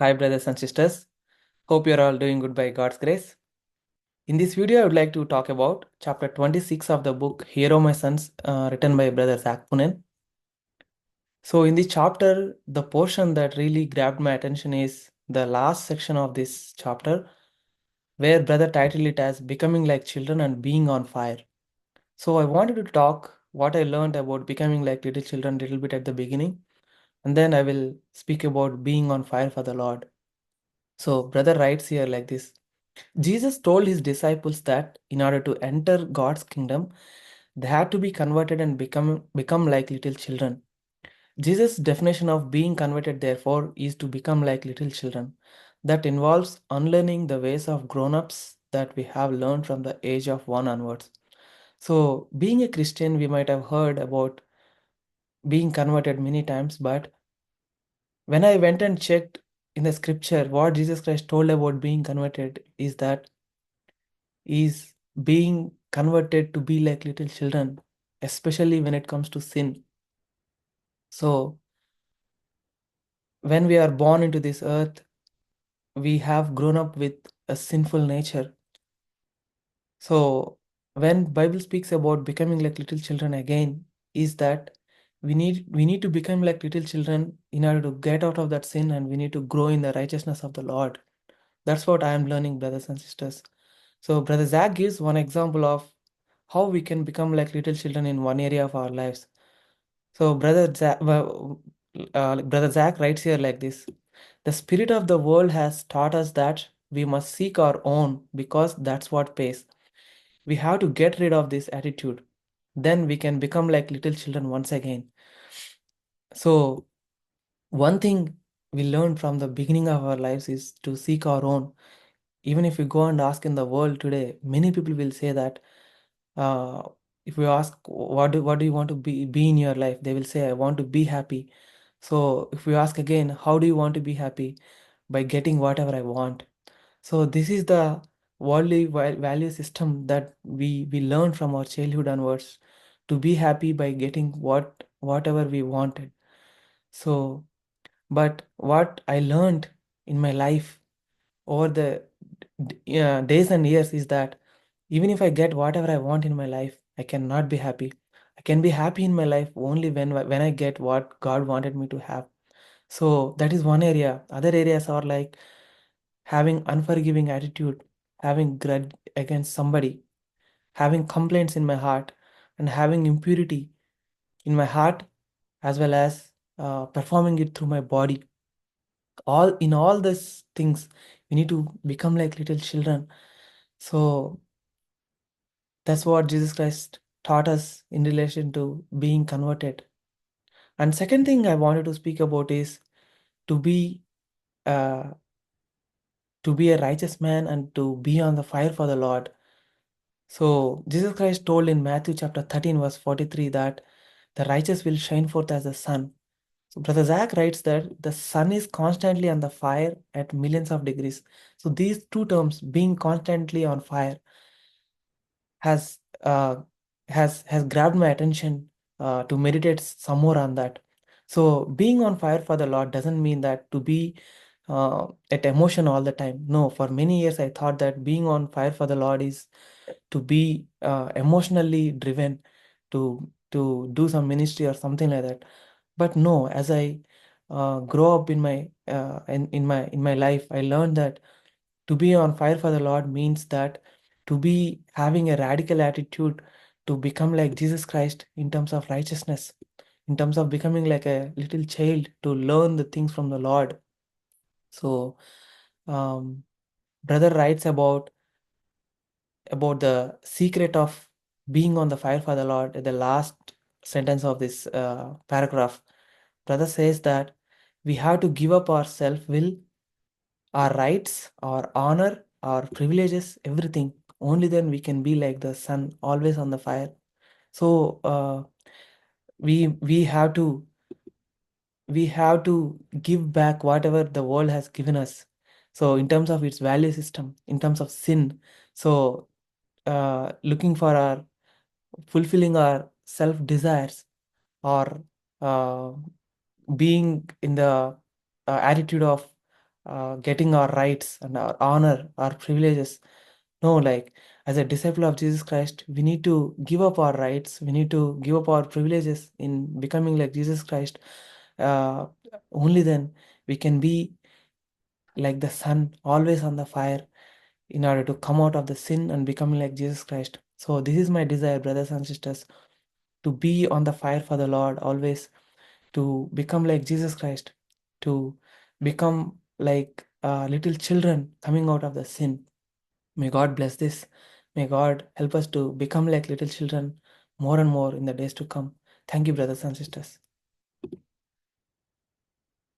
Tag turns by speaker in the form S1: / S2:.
S1: Hi, brothers and sisters. Hope you're all doing good by God's grace. In this video, I would like to talk about chapter 26 of the book Hero My Sons, written by Brother Zach Punen. So, in this chapter, the portion that really grabbed my attention is the last section of this chapter, where Brother titled it as Becoming Like Children and Being on Fire. So, I wanted to talk what I learned about becoming like little children a little bit at the beginning, and then I will speak about being on fire for the Lord. So, Brother writes here like this. Jesus told his disciples that in order to enter God's kingdom, they had to be converted and become like little children. Jesus' definition of being converted, therefore, is to become like little children. That involves unlearning the ways of grown ups that we have learned from the age of one onwards. So, being a Christian, we might have heard about being converted many times, but when I went and checked in the scripture, what Jesus Christ told about being converted is being converted to be like little children, especially when it comes to sin. So, when we are born into this earth, we have grown up with a sinful nature. So, when Bible speaks about becoming like little children again, is that we need to become like little children in order to get out of that sin, and we need to grow in the righteousness of the Lord. That's what I am learning, brothers and sisters. So, Brother Zach gives one example of how we can become like little children in one area of our lives. So, Brother Zach writes here like this. The spirit of the world has taught us that we must seek our own because that's what pays. We have to get rid of this attitude. Then we can become like little children once again. So, one thing we learn from the beginning of our lives is to seek our own. Even if you go and ask in the world today, many people will say that uh, if you ask what do you want to be in your life, they will say I want to be happy. So if you ask again, how do you want to be happy? By getting whatever I want. So this is the worldly value system that we learn from our childhood onwards, to be happy by getting whatever we wanted. So, but what I learned in my life over the days and years is that even if I get whatever I want in my life, I cannot be happy. I can be happy in my life only when I get what God wanted me to have. So that is one area. Other areas are like having unforgiving attitude, having grudge against somebody, having complaints in my heart, and having impurity in my heart, as well as performing it through my body. All these things, we need to become like little children. So that's what Jesus Christ taught us in relation to being converted. And second thing I wanted to speak about is to be uh, to be a righteous man and to be on the fire for the Lord. So Jesus Christ told in Matthew chapter 13 verse 43 that the righteous will shine forth as the sun. So Brother Zach writes that the sun is constantly on the fire at millions of degrees. So these two terms, being constantly on fire, has uh, has grabbed my attention to meditate some more on that. So being on fire for the Lord doesn't mean that to be at emotion all the time. No, for many years I thought that being on fire for the Lord is to be emotionally driven to do some ministry or something like that. But no, as I grow up in my life, I learned that to be on fire for the Lord means that to be having a radical attitude to become like Jesus Christ in terms of righteousness, in terms of becoming like a little child to learn the things from the Lord. So, um, brother writes about the secret of being on the fire for the Lord at the last sentence of this paragraph. Brother says that we have to give up our self will, our rights, our honor, our privileges, everything. Only then we can be like the sun, always on the fire. So we have to give back whatever the world has given us. So in terms of its value system, in terms of sin, so looking for our fulfilling our self desires, or uh, being in the attitude of getting our rights and our honor, our privileges. No, like as a disciple of Jesus Christ, we need to give up our rights. We need to give up our privileges in becoming like Jesus Christ. Uh, Only then we can be like the sun, always on the fire, in order to come out of the sin and becoming like Jesus Christ. So this is my desire, brothers and sisters, to be on the fire for the Lord always, to become like Jesus Christ, to become like little children coming out of the sin. May God bless this. May God help us to become like little children more and more in the days to come. Thank you, brothers and sisters.